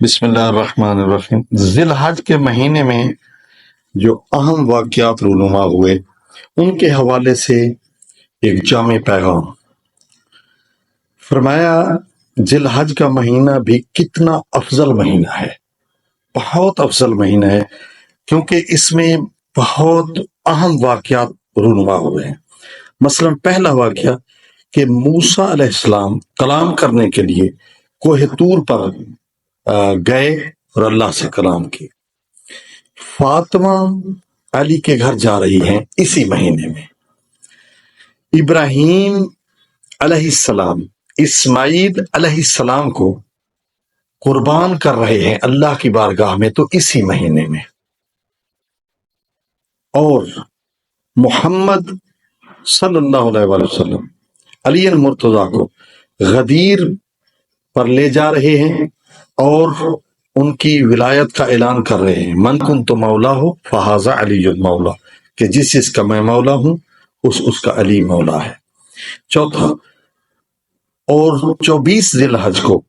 بسم اللہ الرحمن الرحیم۔ ذی الحج کے مہینے میں جو اہم واقعات رونما ہوئے ان کے حوالے سے ایک جامع پیغام فرمایا۔ ذی الحج کا مہینہ بھی کتنا افضل مہینہ ہے، بہت افضل مہینہ ہے، کیونکہ اس میں بہت اہم واقعات رونما ہوئے ہیں۔ مثلا پہلا واقعہ کہ موسیٰ علیہ السلام کلام کرنے کے لیے کوہ طور پر گئے اور اللہ سے کلام کی۔ فاطمہ علی کے گھر جا رہی ہیں اسی مہینے میں۔ ابراہیم علیہ السلام اسماعیل علیہ السلام کو قربان کر رہے ہیں اللہ کی بارگاہ میں تو اسی مہینے میں۔ اور محمد صلی اللہ علیہ وآلہ وسلم علی المرتضیٰ کو غدیر پر لے جا رہے ہیں اور ان کی ولایت کا اعلان کر رہے ہیں، من کنت مولا ہو فہذا علی المولا، کہ جس کا میں مولا ہوں اس کا علی مولا ہے۔ چوتھا، اور 24 ذی الحج کو،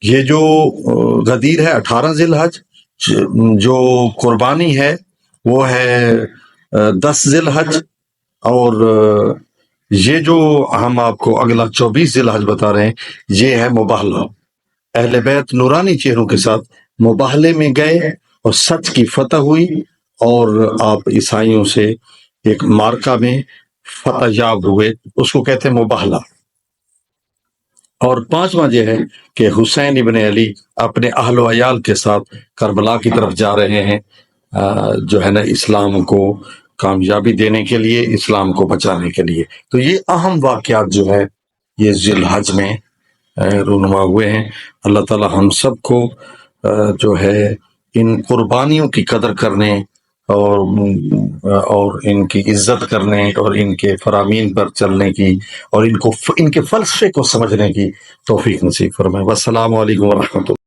یہ جو غدیر ہے 18 ذی الحج، جو قربانی ہے وہ ہے 10 ذی الحج، اور یہ جو ہم آپ کو اگلا 24 ذی الحج بتا رہے ہیں یہ ہے مباہلہ۔ اہل بیت نورانی چہروں کے ساتھ مباہلے میں گئے اور سچ کی فتح ہوئی اور آپ عیسائیوں سے ایک مارکہ میں فتح یاب ہوئے، اس کو کہتے ہیں مباہلہ۔ اور پانچواں یہ ہے کہ حسین ابن علی اپنے اہل و عیال کے ساتھ کربلا کی طرف جا رہے ہیں، جو ہے نا اسلام کو کامیابی دینے کے لیے، اسلام کو بچانے کے لیے۔ تو یہ اہم واقعات جو ہے یہ ذی الحج میں رونما ہوئے ہیں۔ اللہ تعالی ہم سب کو جو ہے ان قربانیوں کی قدر کرنے اور ان کی عزت کرنے اور ان کے فرامین پر چلنے کی اور ان کے فلسفے کو سمجھنے کی توفیق نصیب فرمائے۔ والسلام علیکم ورحمۃ اللہ۔